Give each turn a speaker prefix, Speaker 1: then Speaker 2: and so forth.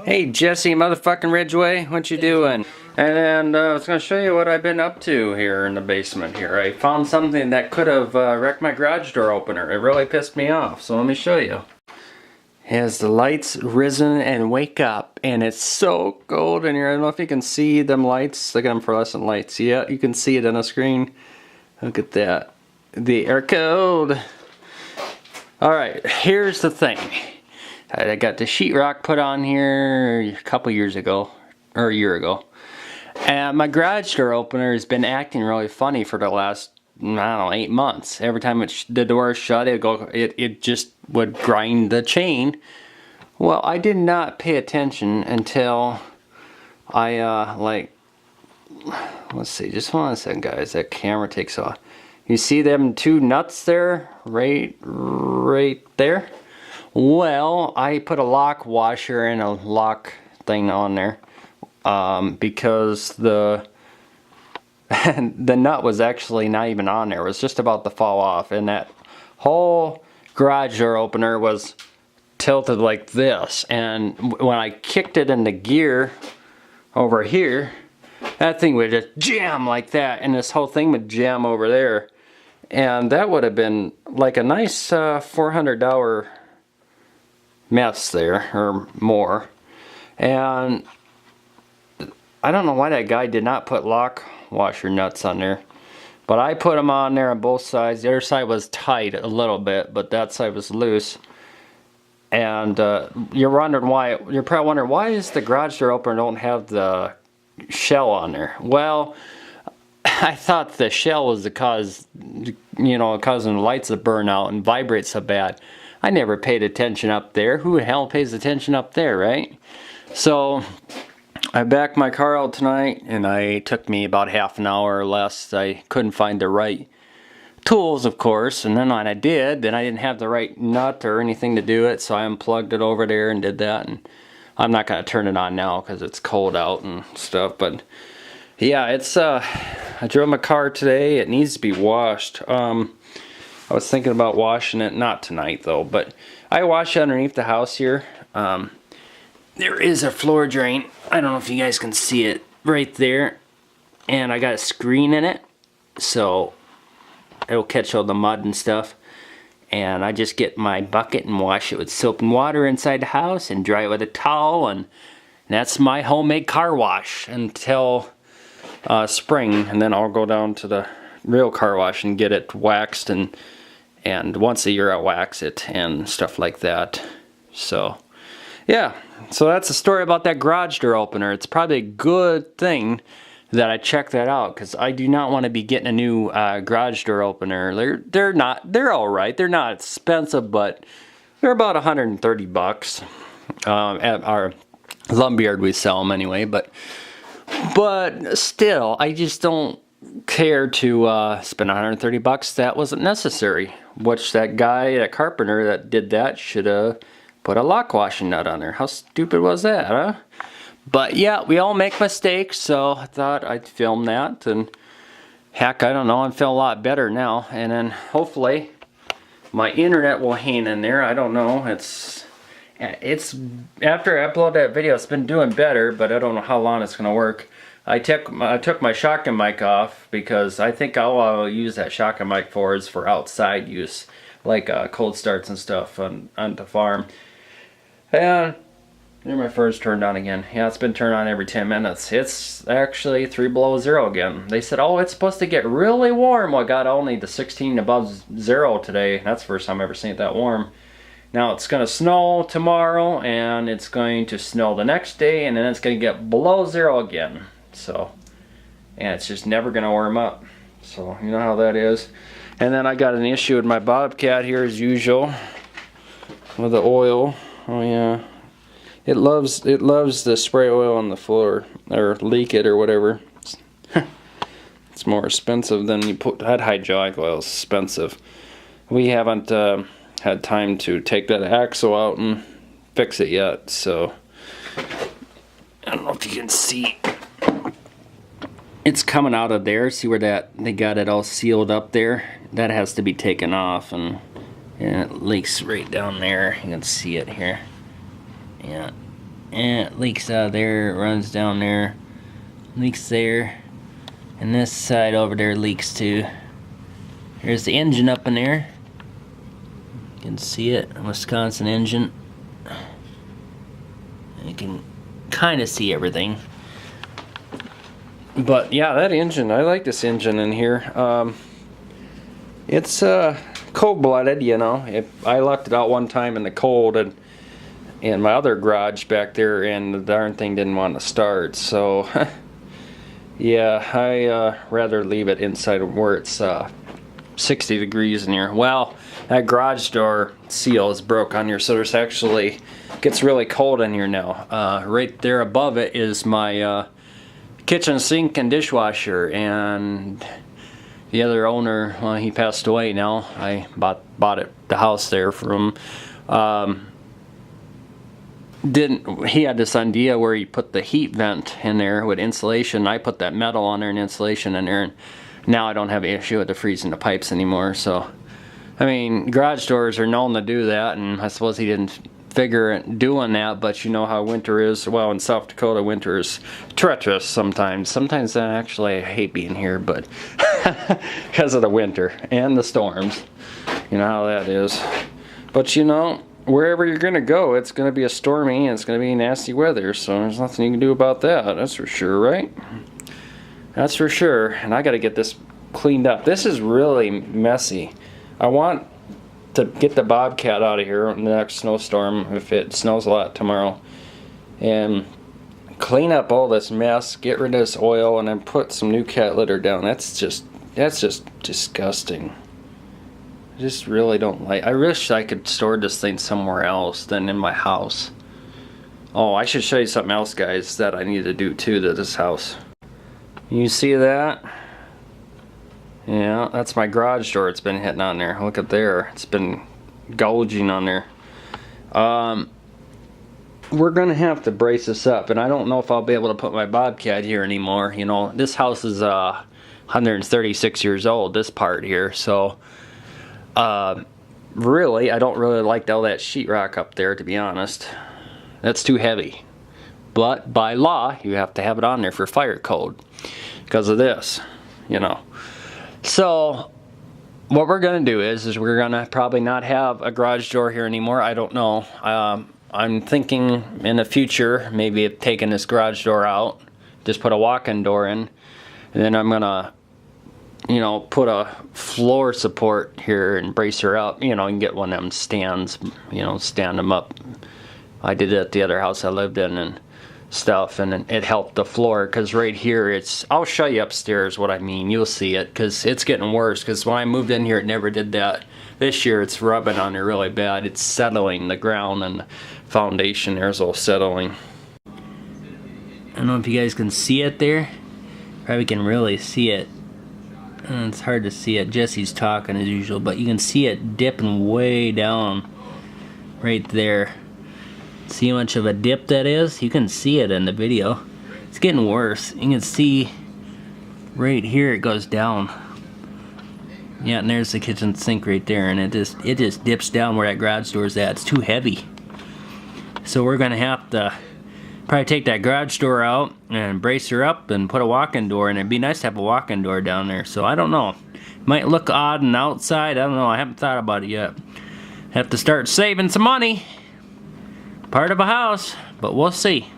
Speaker 1: Hey Jesse, motherfucking Ridgeway, what you doing? And I was gonna show you what I've been up to here in the basement here. I found something that could have wrecked my garage door opener. It really pissed me off, so let me show you. Has the lights risen and wake up, and it's so cold in here. I don't know if you can see them lights. Look at them fluorescent lights. Yeah, you can see it on the screen. Look at that. The air cold. Alright, here's the thing. I got the sheetrock put on here a couple years ago, or a year ago. And my garage door opener has been acting really funny for the last, I don't know, 8 months. Every time the door is shut, it just would grind the chain. Well, I did not pay attention until I, let's see, just one second, guys. That camera takes off. You see them two nuts there? Right there? Well, I put a lock washer and a lock thing on there because the the nut was actually not even on there. It was just about to fall off, and that whole garage door opener was tilted like this. And when I kicked it into gear over here, that thing would just jam like that, and this whole thing would jam over there. And that would have been like a nice $400 mess there, or more. And I don't know why that guy did not put lock washer nuts on there, but I put them on there on both sides. The other side was tight a little bit, but that side was loose. And you're probably wondering, why is the garage door opener don't have the shell on there? Well, I thought the shell was the cause, causing the lights to burn out and vibrate so bad. I never paid attention up there. Who the hell pays attention up there, right? So I backed my car out tonight, and it took me about half an hour or less. I couldn't find the right tools, of course, and then when I did, then I didn't have the right nut or anything to do it, so I unplugged it over there and did that. And I'm not going to turn it on now because it's cold out and stuff, but yeah, it's I drove my car today. It needs to be washed. I was thinking about washing it, not tonight though, but I wash underneath the house here. There is a floor drain. I don't know if you guys can see it right there. And I got a screen in it, so it'll catch all the mud and stuff. And I just get my bucket and wash it with soap and water inside the house and dry it with a towel. And that's my homemade car wash until spring. And then I'll go down to the real car wash and get it waxed, and once a year I wax it and stuff like that. So yeah, so that's the story about that garage door opener. It's probably a good thing that I checked that out, because I do not want to be getting a new garage door opener. They're all right. They're not expensive, but they're about 130 bucks. At our lumberyard we sell them anyway, but still, I just don't care to spend 130 bucks. That wasn't necessary. Which that guy, that carpenter that did that, should have put a lock washing nut on there. How stupid was that, huh? But yeah, we all make mistakes, so I thought I'd film that. And heck, I don't know, I feel a lot better now. And then hopefully my internet will hang in there. I don't know. It's after I upload that video, it's been doing better, but I don't know how long it's gonna work. I took my shotgun mic off because I think all I'll use that shotgun mic for is for outside use, like cold starts and stuff on the farm. And here my fur's turned on again. Yeah, it's been turned on every 10 minutes. It's actually 3 below zero again. They said, oh, it's supposed to get really warm. Well, I got only the 16 above zero today. That's the first time I've ever seen it that warm. Now it's going to snow tomorrow, and it's going to snow the next day, and then it's going to get below zero again. So, and it's just never going to warm up. So, you know how that is. And then I got an issue with my Bobcat here as usual with the oil. Oh yeah. It loves the spray oil on the floor, or leak it or whatever. It's more expensive than you put that hydraulic oil. Is expensive. We haven't had time to take that axle out and fix it yet, so I don't know if you can see. It's coming out of there. See where they got it all sealed up there? That has to be taken off, and it leaks right down there. You can see it here. Yeah. And it leaks out of there, it runs down there, leaks there, and this side over there leaks too. There's the engine up in there. You can see it, Wisconsin engine. You can kind of see everything. But yeah, that engine, I like this engine in here. It's cold-blooded, you know. I left it out one time in the cold and in my other garage back there, and the darn thing didn't want to start. So yeah, I rather leave it inside where it's 60 degrees in here. Well, that garage door seal is broke on here, so there's actually gets really cold in here now. Right there above it is my kitchen sink and dishwasher, and the other owner, well, he passed away now. I bought the house there from he had this idea where he put the heat vent in there with insulation. I put that metal on there and insulation in there, and now I don't have an issue with the freezing the pipes anymore. So I mean, garage doors are known to do that, and I suppose he didn't figure doing that, but you know how winter is. Well, in South Dakota, winter is treacherous sometimes. Sometimes I hate being here, but because of the winter and the storms. You know how that is. But you know, wherever you're going to go, it's going to be a stormy and it's going to be nasty weather, so there's nothing you can do about that. That's for sure, right? That's for sure. And I got to get this cleaned up. This is really messy. I want to get the Bobcat out of here in the next snowstorm, if it snows a lot tomorrow, and clean up all this mess, get rid of this oil, and then put some new cat litter down. That's just disgusting. I just really don't like. I wish I could store this thing somewhere else than in my house. Oh, I should show you something else, guys, that I need to do too to this house. You see that? Yeah, that's my garage door. It's been hitting on there. Look at there. It's been gouging on there. We're gonna have to brace this up, and I don't know if I'll be able to put my Bobcat here anymore. You know, this house is 136 years old, this part here, so really, I don't really like all that sheetrock up there, to be honest. That's too heavy. But by law, you have to have it on there for fire code because of this, you know. So what we're gonna do is we're gonna probably not have a garage door here anymore. I don't know. I'm thinking in the future maybe of taking this garage door out, just put a walk-in door in, and then I'm gonna, you know, put a floor support here and brace her up, you know, and get one of them stands, you know, stand them up. I did it at the other house I lived in and stuff, and it helped the floor, because right here it's, I'll show you upstairs what I mean, you'll see it, because it's getting worse, because when I moved in here it never did that. This year it's rubbing on there really bad. It's settling, the ground and the foundation there's all settling. I don't know if you guys can see it there. Probably can really see it. It's hard to see it. Jesse's talking as usual, but you can see it dipping way down right there. See how much of a dip that is? You can see it in the video. It's getting worse. You can see right here it goes down. Yeah, and there's the kitchen sink right there, and it just dips down where that garage door is at. It's too heavy. So we're gonna have to probably take that garage door out and brace her up and put a walk-in door in. It'd be nice to have a walk-in door down there. So I don't know. Might look odd on the outside. I don't know. I haven't thought about it yet. Have to start saving some money. Part of a house, but we'll see.